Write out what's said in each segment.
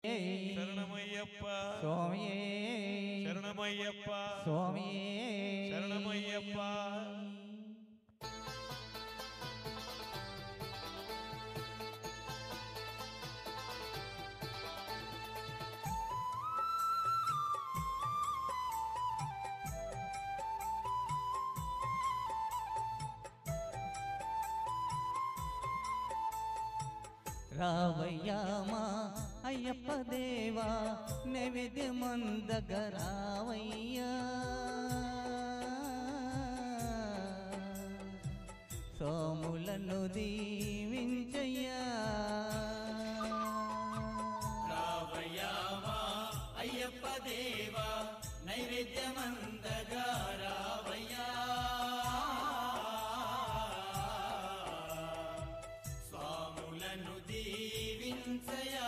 శరణమయ్యప్ప స్వామియే శరణమయ్యప్ప స్వామియే శరణమయ్యప్ప రావయ్యామా అయ్యప్ప దేవా నైవేద్యమందగ రావయ్యా సోములను దీవించయ్యా రావయ్యామా అయ్యప్ప దేవా నైవేద్యమందగ రావయ్యా స్వాములను దీవించయా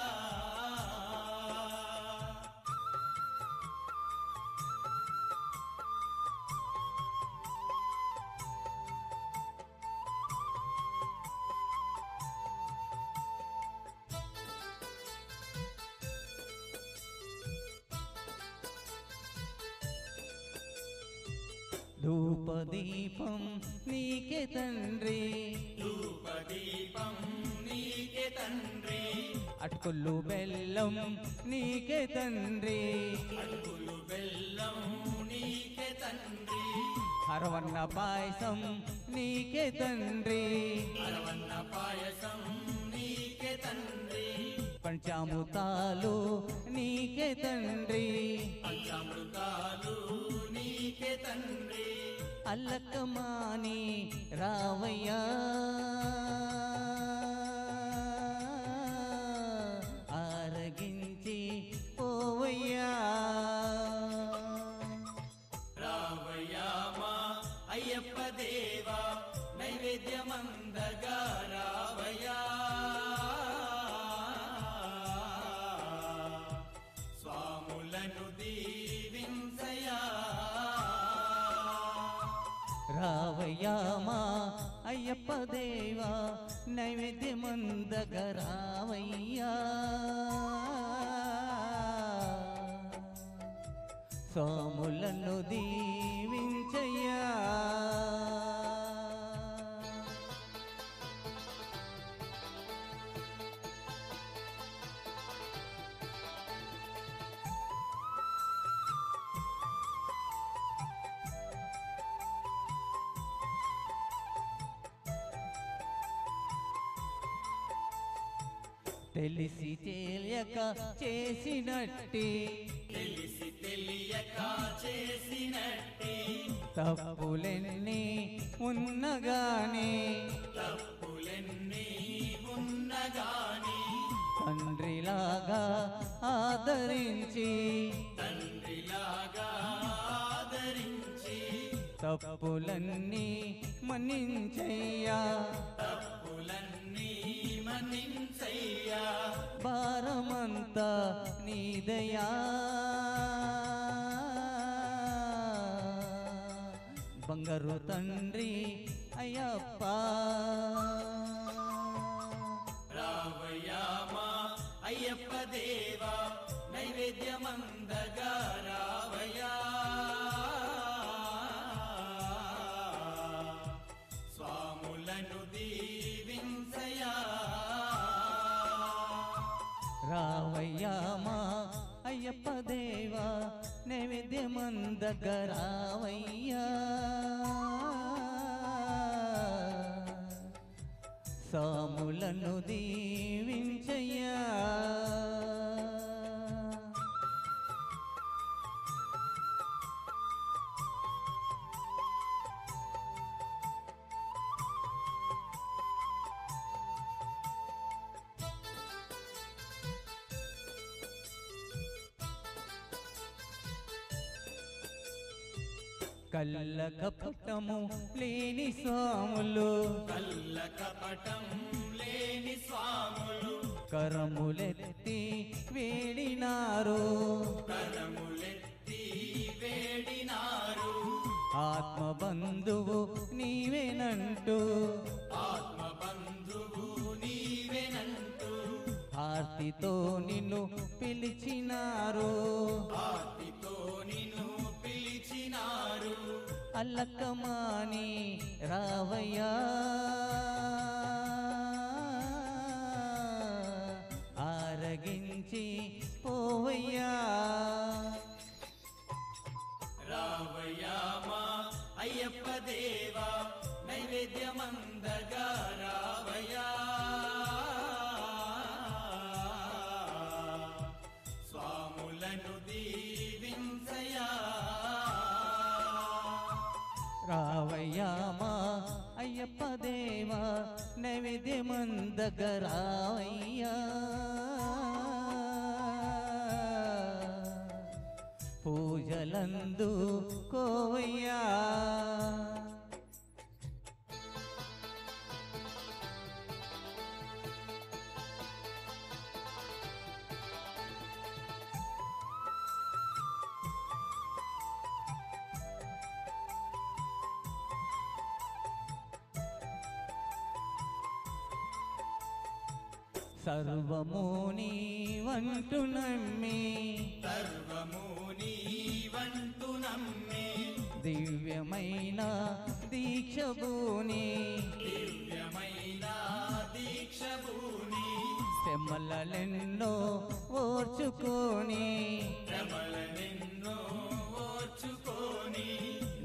ధూపదీపం నీకే తండ్రి ధూపదీపం నీకే తండ్రి అటుకులు బెల్లం నీకే తండ్రి అడుగులు బెల్లం నీకే తండ్రి హరవన్న పాయసం నీకే తండ్రి అరవన్న పాయసం నీకే తండ్రి పంచామృతాలు నీకే తండ్రి పంచామృతాలు నీకే తండ్రి అల్లకమాని రావయ్యా ఆరగించి పోవయ్యా రావయ్యామా అయ్యప్ప దేవా నైవేద్యమందగా రావయ్యా స్వాములను దీవించయా రావయ్యామా అయ్యప్ప దేవా నైవేద్యమందగ రావయ్యా సోములను దీవించయ్యా తెలిసి తెలియక చేసినట్టి తెలిసి తెలియక చేసినట్టి తప్పులెన్ని ఉన్నగాని తప్పులెన్ని ఉన్నగాని తండ్రిలాగా ఆదరించి తండ్రిలాగా ఆదరించి తప్పులన్నీ మన్నించయ్యా తప్పులన్నీ మన్నించయ్యా భారమంతా నీదయా బంగారు తండ్రి అయ్యప్ప రావయ్యామా అయ్యప్ప దేవా నైవేద్యమందగా రావయ్యా స్వాములను దీవించయా రావయ్యామా అయ్యప్ప దేవా నైవేద్యమందగ రావయ్యా సాములను దీవించయ్యా కల్ల కపటము లేని స్వాములు కల్ల కపటం లేని స్వాములు కరములెత్తి వేడినారు కరములెత్తి వేడినారు ఆత్మబంధువు నీవేనంటూ ఆత్మబంధువు నీవెనంటూ ఆర్తి ఆర్తితో నిన్ను పిలిచినారు ఆర్తితో నిన్ను పిలిచినారు అల్లకమాని రావయ్యా ఆరగించి పోవయ్యా రావయ్యా మా అయ్యప్ప దేవా నైవేద్యమందగా రావయ్యా స్వాములను దీవించయా రావయ్యా మా అయ్యప్ప దేవా నైవేద్యమందగ రావయ్యా పూజలందు కోవయ్యా సర్వము నీవంటు నమ్మి సర్వము నీవంటు నమ్మి దివ్యమైన దీక్షభూని దివ్యమైన దీక్షభూని శ్రమలెన్నో ఓర్చుకొని శ్రమలనెన్నో ఓర్చుకొని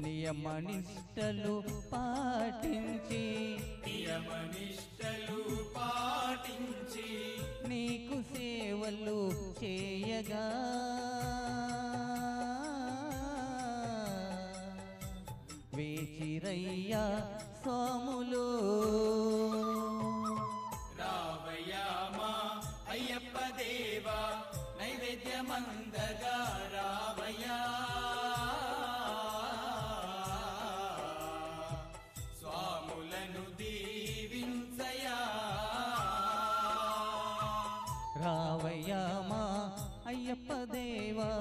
నియమనిష్టలు పాటించి నియమనిష్టలు పాటించి నీకు సేవలు చేయగా వేచిరయ్యా స్వాములు రావయ్యా మా అయ్యప్ప దేవా నైవేద్యమందగా రావయ్యా స్వాములను దీవించయా రావయ్యా మా అయ్యప్ప దేవా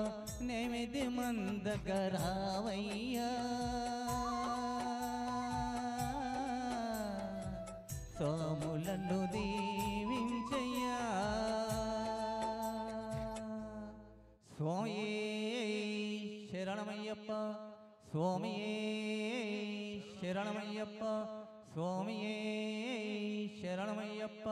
నైవేద్యమందగ రావయ్యా స్వాములను దీవించయ్యా స్వామియే శరణమయ్యప్ప స్వామియే శరణమయ్యప్ప స్వామియే శరణమయ్యప్ప